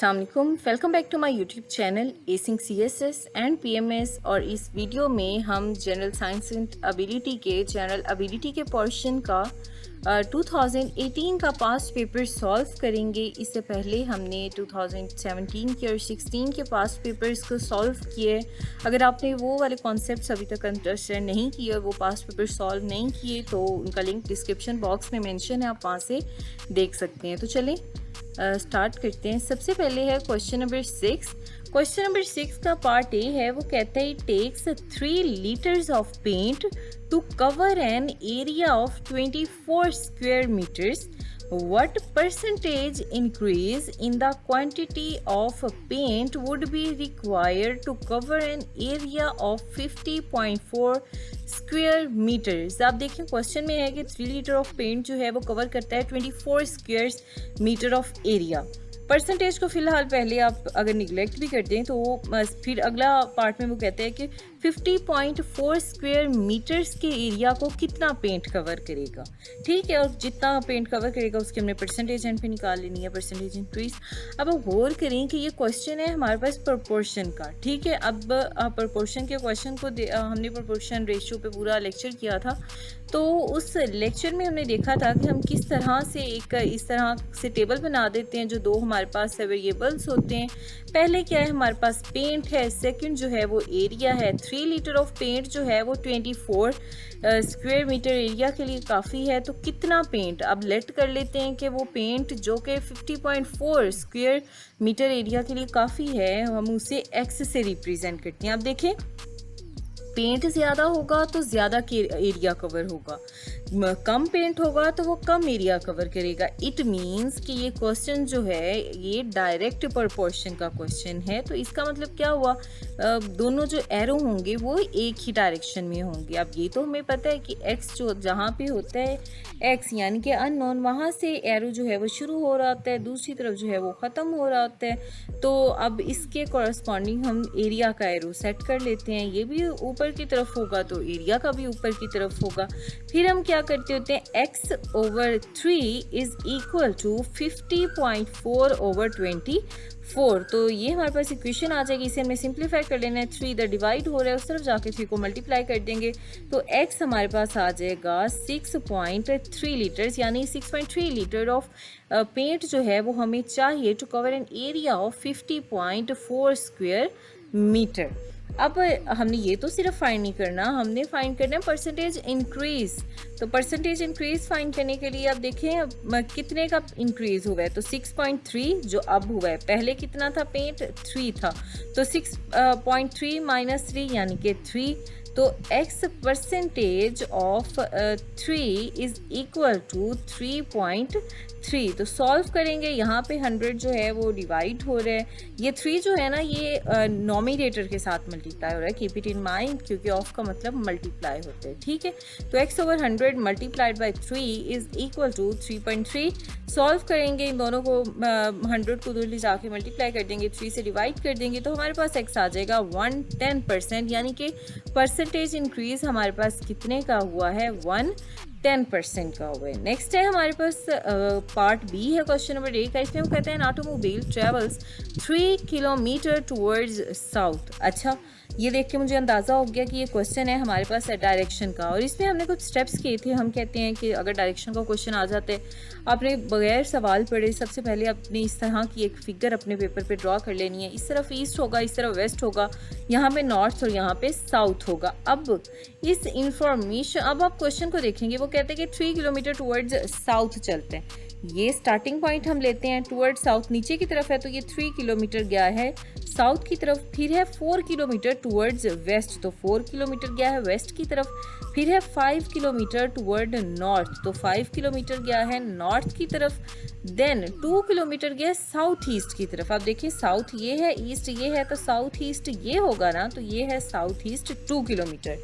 अस्सलाम वालेकुम, welcome back to my YouTube channel acing CSS and PMS। और इस वीडियो में हम जनरल साइंस एंड एबिलिटी के जनरल एबिलिटी के पोर्शन का 2018 का पास्ट पेपर सॉल्व करेंगे। इससे पहले हमने 2017 के और 16 के पास्ट पेपर्स को सॉल्व किए। अगर आपने वो वाले कॉन्सेप्ट्स अभी तक अंडरस्टैंड नहीं किए, वो पास्ट पेपर सॉल्व नहीं किए, तो उनका लिंक डिस्क्रिप्शन बॉक्स में मेंशन है, आप वहाँ से देख सकते हैं। तो चलें स्टार्ट करते हैं। सबसे पहले है क्वेश्चन नंबर 6। क्वेश्चन नंबर 6 का पार्ट ए है, वो कहता है it takes 3 litres of paint to cover an area of 24 square metres. What percentage increase in the quantity of paint would be required to cover an area of 50.4 square metres? आप देखें question में है कि 3 litre of paint जो है वो cover करता है 24 square metre of area. Percentage को फिलहाल पहले आप अगर निगलेक्ट भी कर दें तो फिर अगला पार्ट में वो कहते हैं कि 50.4 स्क्वायर मीटर्स के एरिया को कितना पेंट कवर करेगा। ठीक है, और जितना पेंट कवर करेगा उसकी हमने परसेंटेज एंड पे निकाल लेनी है, परसेंटेज इंक्रीज। अब आप गौर करें कि ये क्वेश्चन है हमारे पास प्रोपोर्शन का। ठीक है, अब प्रोपोर्शन के क्वेश्चन को हमने प्रोपोर्शन रेशियो पे पूरा लेक्चर किया था, तो उस लेक्चर में हमने देखा था कि हम किस तरह से एक इस तरह से टेबल बना देते हैं जो दो हमारे पास वेरिएबल्स होते हैं। पहले क्या है, हमारे पास पेंट है, सेकंड जो है वो एरिया है। 3 लीटर ऑफ पेंट जो है वो 24 स्क्वायर मीटर एरिया के लिए काफ़ी है। तो कितना पेंट, अब लेट कर लेते हैं कि वो पेंट जो कि 50.4 स्क्वायर मीटर एरिया के लिए काफ़ी है, हम उसे एक्स से रिप्रेजेंट करते हैं। अब देखें, पेंट ज़्यादा होगा तो ज़्यादा एरिया कवर होगा, कम पेंट होगा तो वो कम एरिया कवर करेगा। इट मीन्स कि ये क्वेश्चन जो है ये डायरेक्ट प्रोपोर्शन का क्वेश्चन है। तो इसका मतलब क्या हुआ, दोनों जो एरो होंगे वो एक ही डायरेक्शन में होंगे। अब ये तो हमें पता है कि एक्स जो जहाँ पे होता है एक्स यानी कि अननोन, वहाँ से एरो जो है वो शुरू हो रहा होता है, दूसरी तरफ जो है वो ख़त्म हो रहा होता है। तो अब इसके कॉरस्पॉन्डिंग हम एरिया का एरो सेट कर लेते हैं। ये भी ऊपर की तरफ होगा तो एरिया का भी ऊपर की तरफ होगा। फिर हम क्या करते होते हैं, x/3 इज इक्वल टू 50.4/24। तो ये हमारे पास इक्वेशन आ जाएगी। इसे हमें सिंप्लीफाई कर लेना है। 3 इधर डिवाइड हो रहा है, उस तरफ जाके 3 को मल्टीप्लाई कर देंगे तो x हमारे पास आ जाएगा 6.3 लीटर्स, यानी 6.3 लीटर ऑफ पेंट जो है वो हमें चाहिए to cover an area of 50.4 square metre. अब हमने ये तो सिर्फ फाइंड नहीं करना, हमने फाइंड करना है परसेंटेज इंक्रीज। तो परसेंटेज इंक्रीज फाइंड करने के लिए अब देखें कितने का इंक्रीज हुआ है। तो 6.3 जो अब हुआ है, पहले कितना था पेंट, 3 था, तो 6.3 माइनस 3 यानी कि 3। तो x percentage of 3 is equal to 3.3। तो सॉल्व करेंगे, यहाँ पे 100 जो है वो डिवाइड हो रहा है, ये 3 जो है ना ये नॉमिनेटर के साथ मल्टीप्लाई हो रहा है। कीप इट इन माइंड, क्योंकि ऑफ का मतलब मल्टीप्लाई होता है। ठीक है, तो x/100 multiplied by 3 is equal to 3.3। Solve करेंगे, इन दोनों को 100 को दूर ले जाके मल्टीप्लाई कर देंगे, 3 से डिवाइड कर देंगे, तो हमारे पास x आ जाएगा 110%, यानी कि परसेंटेज इंक्रीज हमारे पास कितने का हुआ है, 110% का हुआ है। नेक्स्ट है हमारे पास पार्ट बी है क्वेश्चन नंबर 8 का। इसमें हम कहते हैं an automobile travels 3 kilometre towards south. अच्छा, ये देख के मुझे अंदाज़ा हो गया कि ये क्वेश्चन है हमारे पास डायरेक्शन का, और इसमें हमने कुछ स्टेप्स किए थे। हम कहते हैं कि अगर डायरेक्शन का क्वेश्चन आ जाता है, आपने बगैर सवाल पढ़े सबसे पहले आपने इस तरह की एक फिगर अपने पेपर पे ड्रॉ कर लेनी है। इस तरफ ईस्ट होगा, इस तरफ वेस्ट होगा, यहाँ पे नॉर्थ और यहाँ पे साउथ होगा। अब इस इंफॉर्मेशन, अब आप क्वेश्चन को देखेंगे, वो कहते हैं कि 3 किलोमीटर टूवर्ड्स साउथ चलते हैं। ये स्टार्टिंग पॉइंट हम लेते हैं टूवर्ड साउथ, नीचे की तरफ है, तो ये 3 किलोमीटर गया है साउथ की तरफ। फिर है 4 किलोमीटर टूवर्ड्स वेस्ट, तो 4 किलोमीटर गया है वेस्ट की तरफ। फिर है 5 किलोमीटर टूवर्ड नॉर्थ, तो 5 किलोमीटर गया है नॉर्थ की तरफ। देन 2 किलोमीटर गया है साउथ ईस्ट की तरफ। आप देखिए, साउथ ये है, ईस्ट ये है, तो साउथ ईस्ट ये होगा ना, तो ये है south east 2 kilometre.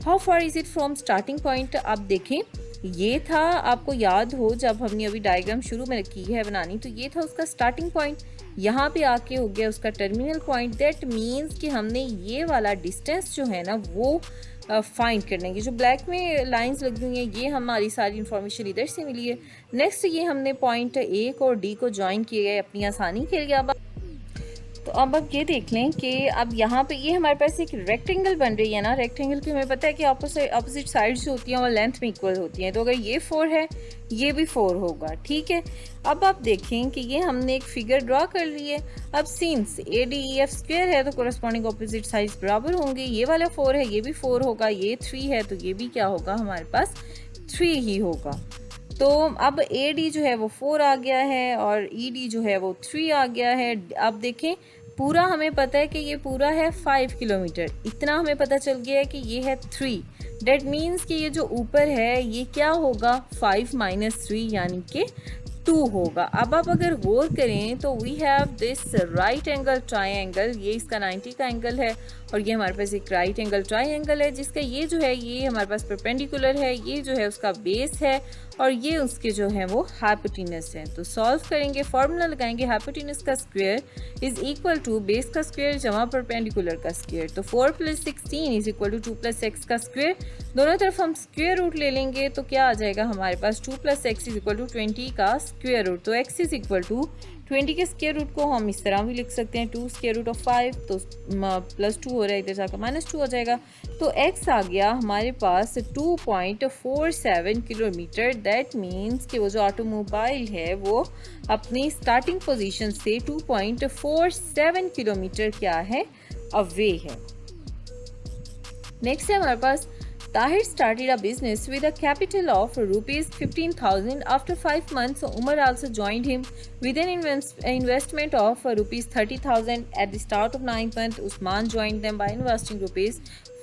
How far is it from starting point? आप देखें, ये था, आपको याद हो जब हमने अभी डायग्राम शुरू में की है बनानी, तो ये था उसका स्टार्टिंग पॉइंट, यहाँ पे आके हो गया उसका टर्मिनल पॉइंट। दैट मीन्स कि हमने ये वाला डिस्टेंस जो है ना वो फाइंड करने की। जो ब्लैक में लाइंस लगी हुई हैं ये हमारी सारी इन्फॉर्मेशन इधर से मिली है। नेक्स्ट ये हमने पॉइंट ए को और डी को ज्वाइन किए गए अपनी आसानी के लिए। अब तो अब आप ये देख लें कि अब यहाँ पे ये हमारे पास एक रेक्टेंगल बन रही है ना। रेक्टेंगल की हमें पता है कि अपोजिट साइड्स जो होती हैं वो लेंथ में इक्वल होती हैं, तो अगर ये 4 है ये भी 4 होगा, ठीक है। अब आप देखें कि ये हमने एक फिगर ड्रा कर ली है। अब सिंस ADEF स्क्वायर है तो कोरस्पॉन्डिंग अपोजिट साइड्स बराबर होंगे। ये वाला 4 है ये भी 4 होगा, ये 3 है तो ये भी क्या होगा हमारे पास 3 ही होगा। तो अब AD जो है वो 4 आ गया है और ED जो है वो 3 आ गया है। अब देखें पूरा हमें पता है कि ये पूरा है 5 किलोमीटर, इतना हमें पता चल गया है कि ये है 3। डेट मीन्स कि ये जो ऊपर है ये क्या होगा 5 - 3 यानी कि 2 होगा। अब आप अगर गौर करें तो we have this right angle triangle, ये इसका 90 का एंगल है और ये हमारे पास एक राइट एंगल ट्राइंगल है जिसका ये जो है ये हमारे पास परपेंडिकुलर है, ये जो है उसका बेस है और ये उसके जो है वो हाइपोटेनस है। तो सॉल्व करेंगे, फॉर्मूला लगाएंगे, हाइपोटेनस का square is equal to base का स्क्वायर जमा परपेंडिकुलर का स्क्वायर। तो 4 + 16 इज इक्वल टू 2 + x का स्क्वायर। दोनों तरफ हम स्क्वायर रूट ले लेंगे तो क्या आ जाएगा हमारे पास 2 + x इज इक्वल टू 20 का स्क्वायर रूट। तो x इज इक्वल टू 20 के स्क्वायर रूट को हम इस तरह भी लिख सकते हैं 2 स्क्वायर रूट ऑफ 5, तो +2 हो रहा है, इधर जाकर -2 हो जाएगा। तो x आ गया हमारे पास 2.47 किलोमीटर। दैट मीन्स कि वो जो ऑटोमोबाइल है वो अपनी स्टार्टिंग पोजीशन से 2.47 किलोमीटर क्या है अवे है। नेक्स्ट है हमारे पास Tahir started a business with a capital of ₹15,000. After 5 months, Umar also joined him with an investment of ₹30,000. At the start of 9th month, Usman joined them by investing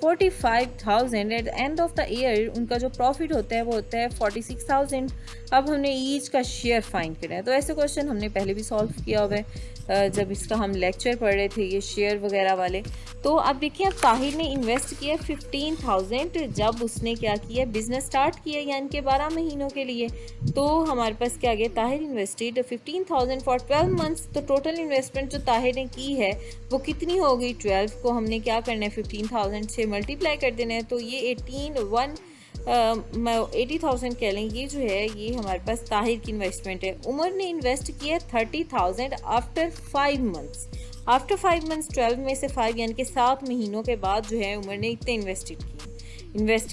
₹45,000. At the end of the year, उनका जो profit होता है वो होता है 46,000. अब हमने each का शेयर फाइंड करना है। तो ऐसे क्वेश्चन हमने पहले भी सॉल्व किया हुआ है जब इसका हम लेक्चर पढ़ रहे थे ये शेयर वगैरह वाले। तो अब देखिए अब ताहिर ने इन्वेस्ट किया 15,000 जब उसने क्या किया बिजनेस स्टार्ट किया यानी कि 12 महीनों के लिए। तो हमारे पास क्या गया ताहिर इन्वेस्टेड 15,000 फॉर 12 मंथ्स। तो टोटल इन्वेस्टमेंट जो ताहिर ने की है वो कितनी हो गई 12 को हमने क्या करना है 15,000 से मल्टीप्लाई कर देना है। तो ये 80,000 कह लें, ये जो है ये हमारे पास ताहिर की इन्वेस्टमेंट है। उमर ने इन्वेस्ट किया 30,000 आफ्टर 5 मंथ्स। आफ्टर 5 मंथ्स 12 में से 5 यानी कि 7 महीनों के बाद जो है उमर ने इतने इन्वेस्ट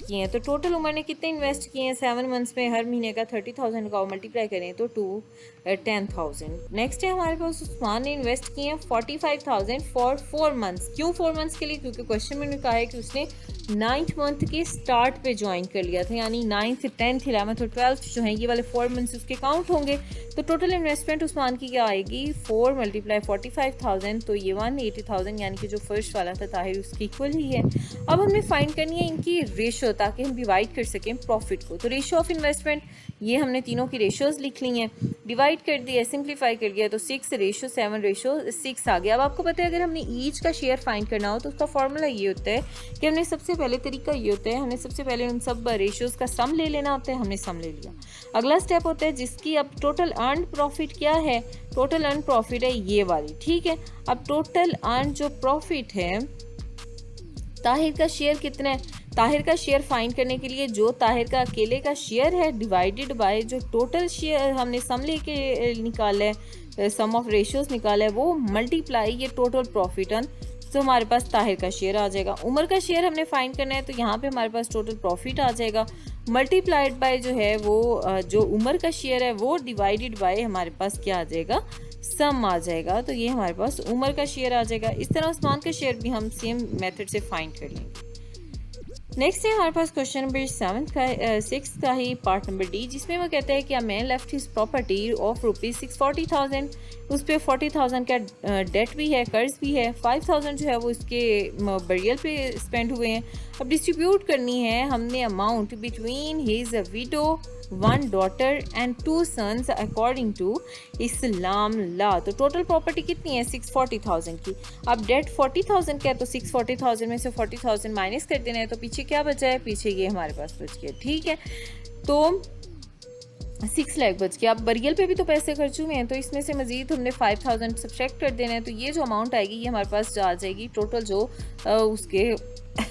किए हैं। तो टोटल उमर ने कितने इन्वेस्ट किए हैं 7 मंथ्स में, हर महीने का 30,000 का मल्टीप्लाई करें तो 10,000। नेक्स्ट है हमारे पास उस्मान ने इन्वेस्ट किए हैं 45,000 फॉर 4 मंथ्स। क्यों 4 मंथ्स के लिए? क्योंकि क्वेश्चन में कहा है कि उसने 9th मंथ के स्टार्ट पे ज्वाइन कर लिया था, यानी 9th, 10th, 11th और 12th जो हैं ये वाले 4 मंथ्स उसके काउंट होंगे। तो टोटल इन्वेस्टमेंट उस्मान की क्या आएगी 4 × 45,000, तो ये 180,000 यानी कि जो फर्स्ट वाला था ताहिर उसकी इक्वल ही है। अब हमने फाइंड करनी है इनकी रेशो ताकि हम डिवाइड कर सकें प्रॉफिट को। तो रेशो ऑफ इन्वेस्टमेंट ये हमने तीनों की रेशोज़ लिख ली हैं, डिवाइड कर दिया, सिंप्लीफाई कर दिया, तो 6:7:6 आ गया। अब आपको पता है अगर हमने ईच का शेयर फाइंड करना हो तो उसका फॉर्मूला ये होता है कि हमने सबसे पहले तरीका ये होता है हमने सबसे पहले उन सब रेशोज़ का सम ले लेना होता है। हमने सम ले लिया, अगला स्टेप होता है जिसकी अब टोटल अर्न प्रॉफिट क्या है, टोटल अर्न प्रॉफिट है ये वाली, ठीक है। अब टोटल अर्न जो प्रॉफिट है ताहिर का शेयर कितना है, ताहिर का शेयर फाइंड करने के लिए जो ताहिर का अकेले का शेयर है डिवाइडेड बाय जो टोटल शेयर हमने सम लेके निकाला है, सम ऑफ रेशियोज निकाला है, वो मल्टीप्लाई ये टोटल प्रॉफिट अर्न, तो हमारे पास ताहिर का शेयर आ जाएगा। उमर का शेयर हमने फाइंड करना है तो यहाँ पे हमारे पास टोटल प्रॉफिट आ जाएगा, मल्टीप्लाइड बाय जो है वो जो उमर का शेयर है वो डिवाइडेड बाय हमारे पास क्या आ जाएगा सम आ जाएगा। तो ये हमारे पास उमर का शेयर आ जाएगा। इस तरह उस्मान का शेयर भी हम सेम मेथड से फाइंड कर लेंगे। नेक्स्ट है हमारे पास क्वेश्चन नंबर 6 का ही पार्ट नंबर डी, जिसमें वो कहता है कि a man left his property of ₹640,000, उस पर 40,000 का डेट भी है, कर्ज भी है, 5,000 जो है वो इसके बरियल पे स्पेंड हुए हैं। अब डिस्ट्रीब्यूट करनी है हमने amount between his widow, 1 daughter and 2 sons according to Islam law. तो टोटल प्रॉपर्टी कितनी है 640,000 की। अब डेट 40,000 का है तो 640,000 में से 40,000 माइनस कर देना है, तो पीछे क्या बचा है, पीछे ये हमारे पास बच गया, ठीक है। तो 6 लाख बच गया। अब बरियल पे भी तो पैसे खर्च हुए हैं तो इसमें से मजीद हमने 5,000 सब्ट्रैक्ट कर देना है, तो ये जो अमाउंट आएगी ये हमारे पास आ जाएगी टोटल जो उसके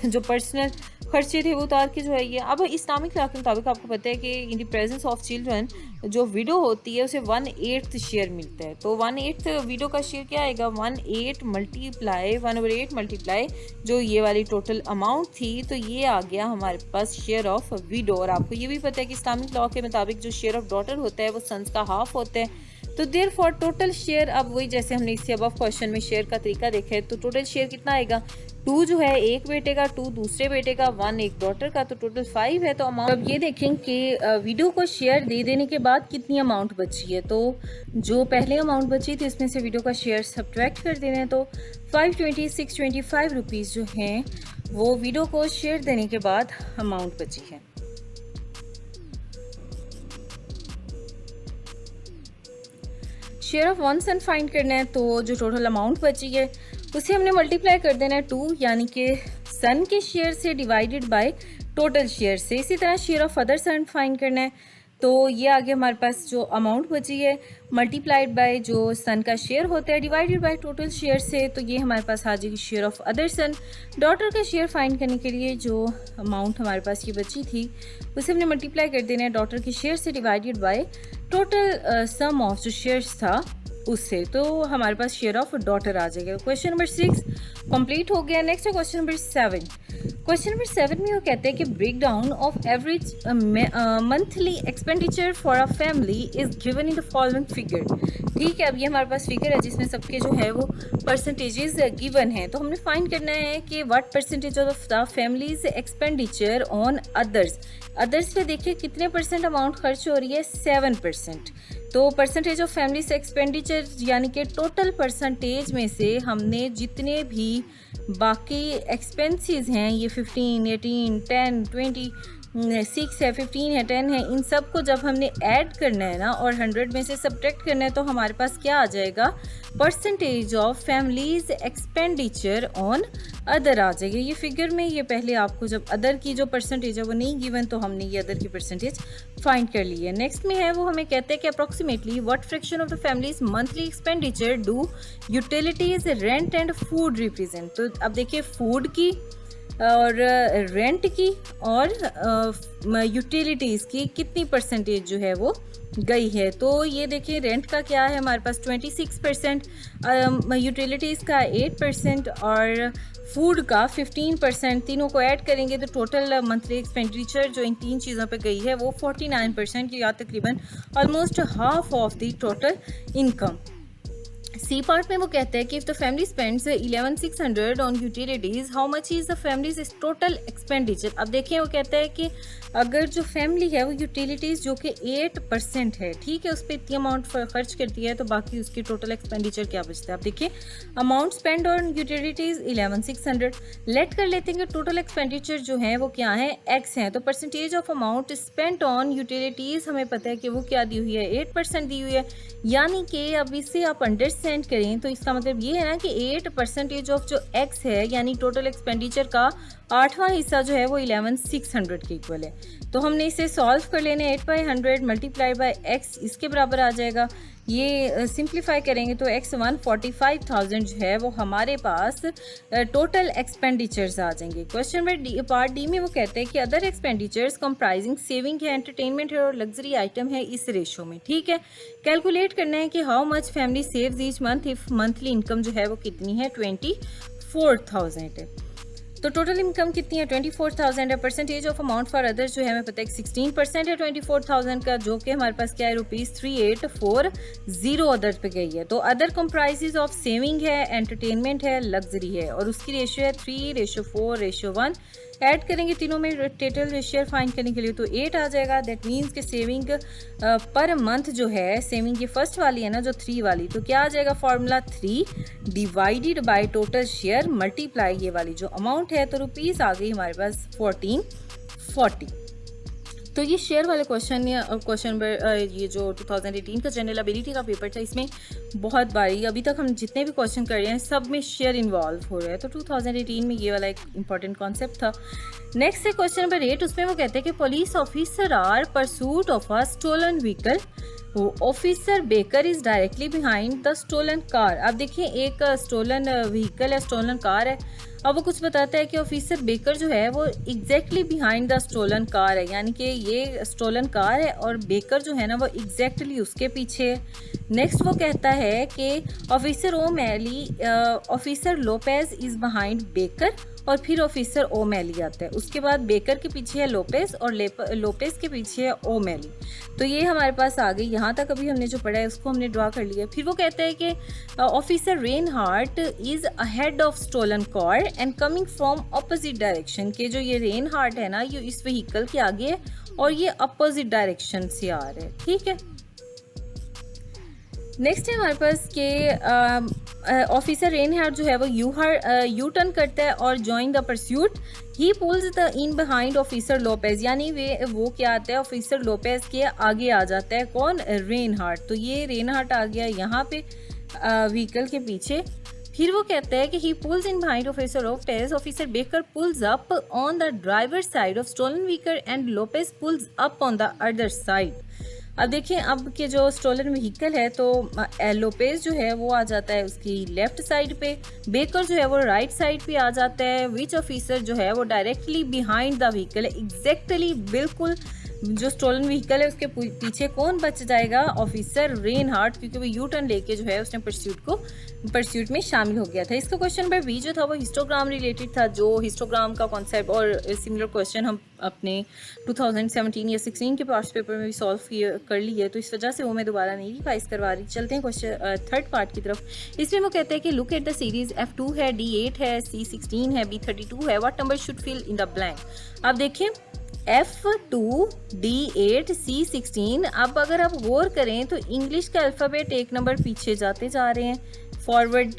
जो पर्सनल खर्चे थे वो उतार के जो है ये। अब इस्लामिक लॉ के मुताबिक आपको पता है कि in the presence of children जो विडो होती है उसे 1/8 शेयर मिलता है। तो 1/8 विडो का शेयर क्या आएगा, 1/8 मल्टीप्लाई 1/8 मल्टीप्लाई जो ये वाली टोटल अमाउंट थी, तो ये आ गया हमारे पास शेयर ऑफ विडो। और आपको ये भी पता है कि इस्लामिक लॉ के मुताबिक जो शेयर ऑफ डॉटर होता है वो सन्स का हाफ होता है। तो देयर फॉर टोटल शेयर, अब वही जैसे हमने इससे अब क्वेश्चन में शेयर का तरीका देखा है, तो टोटल शेयर कितना आएगा, 2 जो है एक बेटे का, 2 दूसरे बेटे का, 1 एक डॉटर का, तो टोटल 5 है। तो अमाउंट अब ये देखें कि विडो को शेयर दे देने के बाद कितनी अमाउंट बची है। तो जो पहले अमाउंट बची थी उसमें से विडो का शेयर सब्ट्रैक्ट कर देना है। तो 52625 रुपीज़ जो हैं वो विडो को शेयर देने के बाद अमाउंट बची है। Share of one son find करना है, तो जो टोटल अमाउंट बची है उसे हमने मल्टीप्लाई कर देना है 2, यानी कि सन के शेयर से डिवाइडेड बाय टोटल शेयर से। इसी तरह share of other son find करना है, तो ये आगे हमारे पास जो अमाउंट बची है मल्टीप्लाइड बाय जो सन का शेयर होता है डिवाइडेड बाय टोटल शेयर से, तो ये हमारे पास आ जाएगी share of other son. Daughter का शेयर फाइंड करने के लिए जो अमाउंट हमारे पास ये बची थी उसे हमने मल्टीप्लाई कर देना है डॉटर के शेयर से divided by total sum of जो शेयर्स था उससे, तो हमारे पास शेयर ऑफ डॉटर आ जाएगा। क्वेश्चन नंबर 6 कंप्लीट हो गया। नेक्स्ट है क्वेश्चन नंबर 7। क्वेश्चन नंबर 7 में वो कहते हैं कि break down of average monthly expenditure for a family is given in the following figure. ठीक है, अब ये हमारे पास फिगर है जिसमें सबके जो है वो परसेंटेजेस गिवन है। तो हमने फाइंड करना है कि what percentage of the families expenditure on others पे देखिए कितने परसेंट अमाउंट खर्च हो रही है, 7%। तो परसेंटेज ऑफ फैमिलीज एक्सपेंडिचर यानी कि टोटल परसेंटेज में से हमने जितने भी बाकी एक्सपेंसेस हैं, ये 15, 18, 10, 20, 6 है, 15 है, 10 है, इन सब को जब हमने ऐड करना है ना और 100 में से सब्ट्रैक्ट करना है, तो हमारे पास क्या आ जाएगा, percentage of families expenditure on other आ जाएगी। ये फिगर में ये पहले आपको जब अदर की जो परसेंटेज है वो नहीं गिवन, तो हमने ये अदर की परसेंटेज फाइंड कर ली है। नेक्स्ट में है वो हमें कहते हैं कि approximately what fraction of the families monthly expenditure do utilities rent and food represent. तो अब देखिए फूड की और रेंट की और यूटिलिटीज़ की कितनी परसेंटेज जो है वो गई है। तो ये देखिए रेंट का क्या है हमारे पास 26%, यूटिलिटीज़ का 8% और फूड का 15%। तीनों को ऐड करेंगे तो टोटल मंथली एक्सपेंडिचर जो इन 3 चीज़ों पे गई है वो 49% या तकरीबन almost half of the total income. C part में वो कहते हैं कि if the family spends 11,600 on utilities how much is the family's total expenditure. अब देखिए वो कहता है कि अगर जो फैमिली है वो यूटिलिटीज़ जो कि 8% है, ठीक है, उस पर इतनी अमाउंट खर्च करती है, तो बाकी उसकी टोटल एक्सपेंडिचर क्या बचता है। अब देखिए amount spend on utilities 11,600, let कर लेते हैं कि टोटल एक्सपेंडिचर जो है वो क्या है, x है। तो percentage of amount spent on utilities हमें पता है कि वो क्या दी हुई है, 8% दी हुई है। यानी कि अब इसे आप अंडरस्टैंड करें तो इसका मतलब ये है ना कि 8% ऑफ जो x है यानी टोटल एक्सपेंडिचर का 8वां हिस्सा जो है वो 11,600 के इक्वल है। तो हमने इसे सॉल्व कर लेना है, 8/100 मल्टीप्लाई बाय x इसके बराबर आ जाएगा। ये सिंप्लीफाई करेंगे तो x 145,000 जो है वो हमारे पास टोटल एक्सपेंडिचर्स आ जाएंगे। क्वेश्चन नंबर पार्ट डी में वो कहते हैं कि अदर एक्सपेंडिचर्स कंप्राइजिंग सेविंग है, एंटरटेनमेंट है और लग्जरी आइटम है इस रेशो में, ठीक है। कैलकुलेट करना है कि how much family saves each month if monthly income जो है वो कितनी है, 24,000 है। तो टोटल इनकम कितनी है, 24,000 है। Percentage of amount for others जो है हमें पता है 16% है 24,000 का, जो कि हमारे पास क्या है ₹3840 अदर पे गई है। तो अदर कंप्राइजेज ऑफ सेविंग है, एंटरटेनमेंट है, लग्जरी है और उसकी रेशियो है 3:4:1। ऐड करेंगे तीनों में टोटल रेशियो फाइंड करने के लिए तो 8 आ जाएगा। दैट मीन्स कि सेविंग पर मंथ जो है, सेविंग ये फर्स्ट वाली है ना जो 3 वाली, तो क्या आ जाएगा formula 3 divided by total share multiply ये वाली जो अमाउंट है, तो रुपीस आ गई हमारे पास 1440। तो ये शेयर वाले क्वेश्चन या क्वेश्चन नंबर ये जो 2018 का जनरल एबिलिटी का पेपर था इसमें बहुत बारी अभी तक हम जितने भी क्वेश्चन कर रहे हैं सब में शेयर इन्वॉल्व हो रहा है। तो 2018 में ये वाला एक इंपॉर्टेंट कॉन्सेप्ट था। नेक्स्ट है क्वेश्चन नंबर 8, उसमें वो कहते हैं कि police officer are pursuit of a stolen vehicle officer Baker is directly behind the stolen car. अब देखिए एक स्टोलन व्हीकल है, स्टोलन कार है। अब वो कुछ बताता है कि ऑफिसर बेकर जो है वो exactly behind the stolen car है, यानी कि ये स्टोलन कार है और बेकर जो है ना वो एग्जैक्टली उसके पीछे है। नेक्स्ट वो कहता है कि officer O'Malley officer Lopez is behind baker, और फिर ऑफिसर ओमैली आता है। उसके बाद बेकर के पीछे है लोपेज और लोपेज के पीछे है ओमैली। तो ये हमारे पास आ गई। यहाँ तक अभी हमने जो पढ़ा है उसको हमने ड्रा कर लिया। फिर वो कहता है कि officer Reinhart is ahead of stolen car and coming from opposite direction, के जो ये रेनहार्ट है ना ये इस व्हीकल के आगे है और ये अपोजिट डायरेक्शन से आ रहा है। ठीक है, नेक्स्ट है हमारे पास के ऑफिसर रेनहार्ट जो है वो यू टर्न करता है और join the pursuit. He pulls the in behind officer Lopez, यानी वो क्या आता है ऑफिसर लोपेज के आगे आ जाता है। कौन? रेनहार्ट। तो ये रेनहार्ट आ गया यहाँ पे व्हीकल के पीछे। फिर वो कहता है कि he pulls in behind officer Lopez, officer Baker pulls up on the driver side of stolen vehicle and Lopez pulls up on the other side. अब देखिए अब के जो स्टोलन व्हीकल है तो लोपेज जो है वो आ जाता है उसकी लेफ्ट साइड पे, बेकर जो है वो राइट साइड पे आ जाता है। विच ऑफिसर जो है वो डायरेक्टली बिहाइंड द व्हीकल है, एग्जैक्टली बिल्कुल जो स्टोलन व्हीकल है उसके पीछे कौन बच जाएगा? ऑफिसर रेनहार्ट, क्योंकि वो यू टर्न लेके जो है उसने परस्यूट में शामिल हो गया था। इसका क्वेश्चन नंबर बी जो था वो हिस्टोग्राम रिलेटेड था, जो हिस्टोग्राम का कॉन्सेप्ट और सिमिलर क्वेश्चन हम अपने 2017 या 16 के पास्ट पेपर में भी सॉल्व कर ली है, तो इस वजह से वो मैं दोबारा नहीं रिवाइज करवा रही। चलते हैं क्वेश्चन थर्ड पार्ट की तरफ। इसमें वो कहते हैं कि look at the series F2 है, D8 है, C16 है, B32 है, what number should fill in the blank. अब देखिए F2, D8, C16। अब अगर आप गौर करें तो इंग्लिश का अल्फ़ाबेट एक नंबर पीछे जाते जा रहे हैं, फॉरवर्ड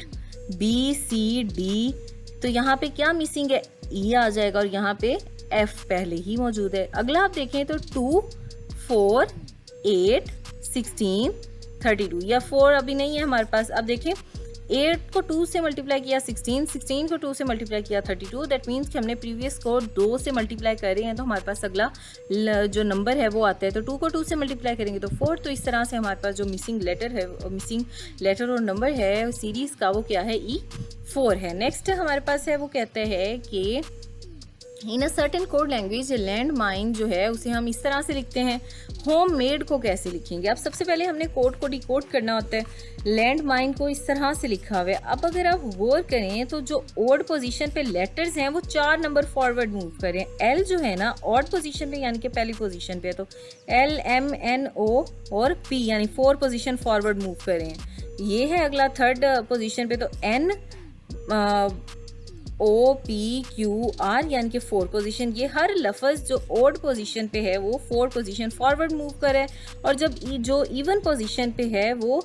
B, C, D। तो यहाँ पे क्या मिसिंग है? E आ जाएगा और यहाँ पे F पहले ही मौजूद है। अगला आप देखें तो 2, 4, 8, 16, 32, या 4 अभी नहीं है हमारे पास। अब देखें 8 को 2 से मल्टीप्लाई किया 16, 16 को 2 से मल्टीप्लाई किया 32। दैट मीन्स कि हमने प्रीवियस को 2 से मल्टीप्लाई कर रहे हैं, तो हमारे पास अगला जो नंबर है वो आता है। तो 2 को 2 से मल्टीप्लाई करेंगे तो 4। तो इस तरह से हमारे पास जो मिसिंग लेटर और नंबर है सीरीज़ का वो क्या है? E4 है। नेक्स्ट हमारे पास है वो कहते हैं कि in a certain code language land mine जो है उसे हम इस तरह से लिखते हैं। होम मेड को कैसे लिखेंगे? अब सबसे पहले हमने कोड को डिकोड करना होता है। लैंड माइन को इस तरह से लिखा हुआ है। अब अगर आप गौर करें तो जो ऑड पोजीशन पे लेटर्स हैं वो 4 नंबर फॉरवर्ड मूव करें। एल जो है ना ऑड पोजीशन पे यानी कि पहली पोजीशन पे, तो L, M, N, O और P यानी 4 पोजीशन फॉरवर्ड मूव करें। ये है अगला थर्ड पोजीशन पे, तो N, O, P, Q, R यानी कि 4 पोजीशन। ये हर लफ्ज़ जो ओड पोजीशन पे है वो 4 पोजीशन फॉरवर्ड मूव करे, और जब जो इवन पोजीशन पे है वो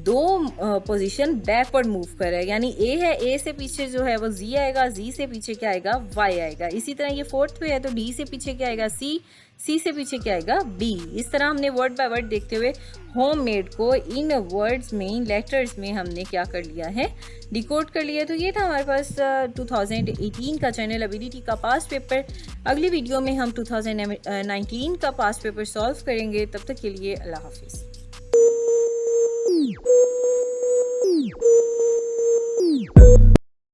2 पोजीशन बैकवर्ड मूव करे। यानी A है, A से पीछे जो है वो Z आएगा, Z से पीछे क्या आएगा? Y आएगा। इसी तरह ये 4th पे है तो D से पीछे क्या आएगा? C, C से पीछे क्या आएगा? B। इस तरह हमने वर्ड बाय वर्ड देखते हुए होम मेड को इन वर्ड्स में, इन लेटर्स में हमने क्या कर लिया है? डिकोड कर लिया। तो ये था हमारे पास 2018 का जनरल एबिलिटी का पास्ट पेपर। अगली वीडियो में हम 2019 का पास्ट पेपर सॉल्व करेंगे। तब तक के लिए अल्लाह हाफिज़।